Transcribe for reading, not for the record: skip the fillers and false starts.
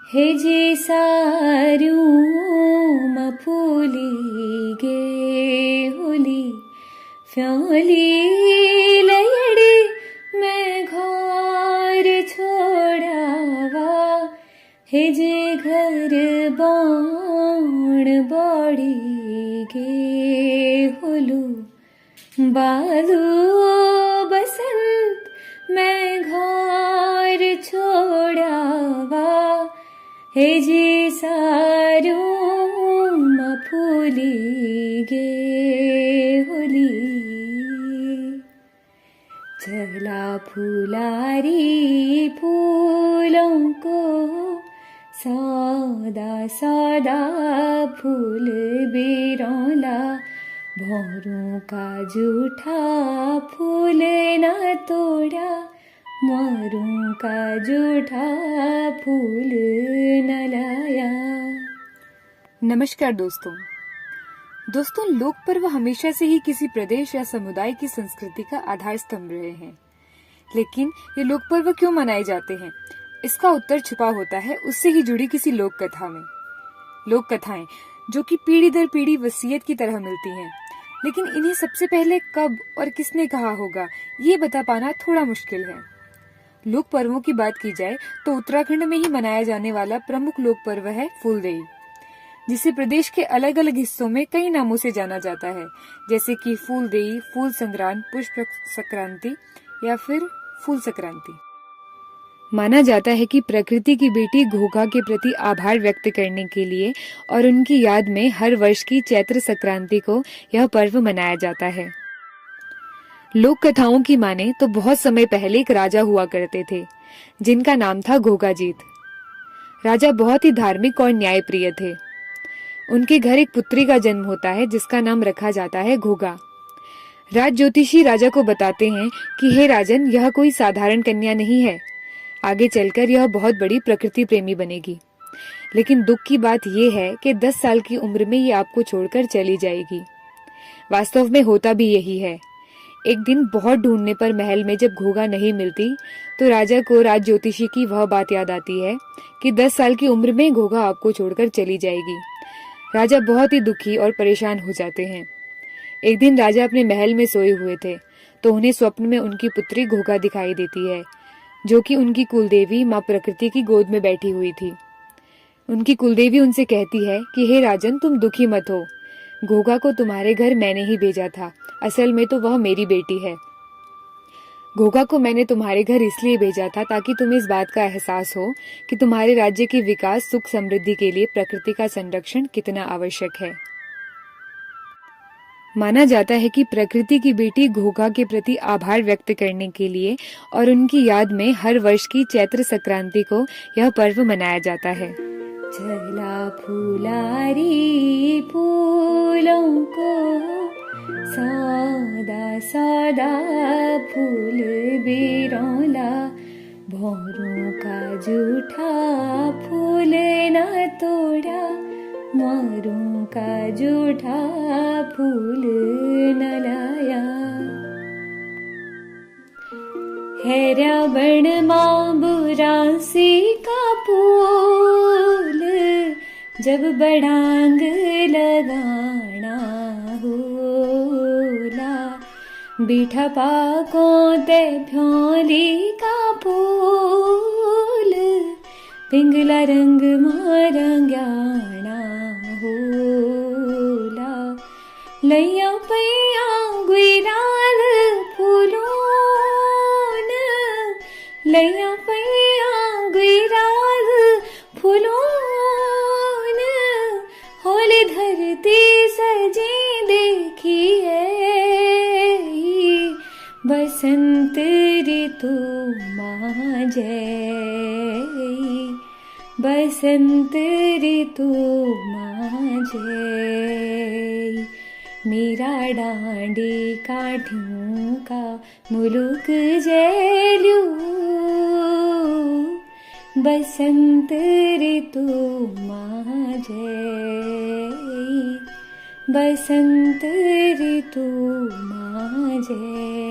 हे जी सारू मफूली गे होली फ्योली लयड़ी मैं घर छोड़ावा हे जे घर बाण बड़ी गे होलू बालू बसंत मैं घर छोड़ावा हे जी सारू मफूली गे होली चला फुलारी फूलों को सादा सादा फूल बिरौला भौरों का जूठा फूल न तोड़ा मोरों का जूठा फूल न लाया। नमस्कार दोस्तों। लोक पर्व हमेशा से ही किसी प्रदेश या समुदाय की संस्कृति का आधार स्तंभ रहे हैं। लेकिन ये लोक पर्व क्यों मनाए जाते हैं, इसका उत्तर छुपा होता है उससे ही जुड़ी किसी लोक कथा में। लोक कथाएं जो कि पीढ़ी दर पीढ़ी वसीयत की तरह मिलती हैं, लेकिन इन्हें सबसे पहले कब और किसने कहा होगा ये बता पाना थोड़ा मुश्किल है। लोक पर्वों की बात की जाए तो उत्तराखंड में ही मनाया जाने वाला प्रमुख लोक पर्व है फूलदेई, जिसे प्रदेश के अलग अलग हिस्सों में कई नामों से जाना जाता है, जैसे कि फूलदेई, फूल संक्रांत, पुष्प संक्रांति या फिर फूल संक्रांति। माना जाता है कि प्रकृति की बेटी घोघा के प्रति आभार व्यक्त करने के लिए और उनकी याद में हर वर्ष की चैत्र संक्रांति को यह पर्व मनाया जाता है। लोक कथाओं की माने तो बहुत समय पहले एक राजा हुआ करते थे जिनका नाम था घोघाजीत। राजा बहुत ही धार्मिक और न्यायप्रिय थे। उनके घर एक पुत्री का जन्म होता है जिसका नाम रखा जाता है घोघा। राज ज्योतिषी राजा को बताते हैं कि हे राजन, यह कोई साधारण कन्या नहीं है, आगे चलकर यह बहुत बड़ी प्रकृति प्रेमी बनेगी। लेकिन दुख की बात यह है कि 10 साल की उम्र में ये आपको छोड़कर चली जाएगी। वास्तव में होता भी यही है। एक दिन बहुत ढूंढने पर महल में जब घोघा नहीं मिलती तो राजा को राज ज्योतिषी की वह बात याद आती है कि 10 साल की उम्र में घोघा आपको छोड़कर चली जाएगी। राजा बहुत ही दुखी और परेशान हो जाते हैं। एक दिन राजा अपने महल में सोए हुए थे तो उन्हें स्वप्न में उनकी पुत्री घोघा दिखाई देती है, जो कि उनकी कुलदेवी माँ प्रकृति की गोद में बैठी हुई थी। उनकी कुलदेवी उनसे कहती है कि हे राजन, तुम दुखी मत हो, घोघा को तुम्हारे घर मैंने ही भेजा था, असल में तो वह मेरी बेटी है। घोघा को मैंने तुम्हारे घर इसलिए भेजा था ताकि तुम्हें इस बात का एहसास हो कि तुम्हारे राज्य के विकास, सुख, समृद्धि के लिए प्रकृति का संरक्षण कितना आवश्यक है। माना जाता है कि प्रकृति की बेटी घोघा के प्रति आभार व्यक्त करने के लिए और उनकी याद में हर वर्ष की चैत्र संक्रांति को यह पर्व मनाया जाता है। चला फुलारी फूलों को सादा सादा फूल बिरौला भौरों का जूठा फूल न तोड़ा मोरों का जूठा फूल न लाया। है रावण माँ बुरासी का फूल जब बड़ांग लगाना होला बीठा पाकों ते फ्योली का फूल पिंगला रंग मारंग्याना होला लैया पैया गुइराल फूलों लैया पैया गुइराल फूलों होली धरती सजी देखी है बसंत ऋतु माँ जय बसंत ऋतु माँ जय मेरा डांडी काठियों का मुलुक जैलू बसंत ऋतु माँ जय बसंत ऋतु माँ जय।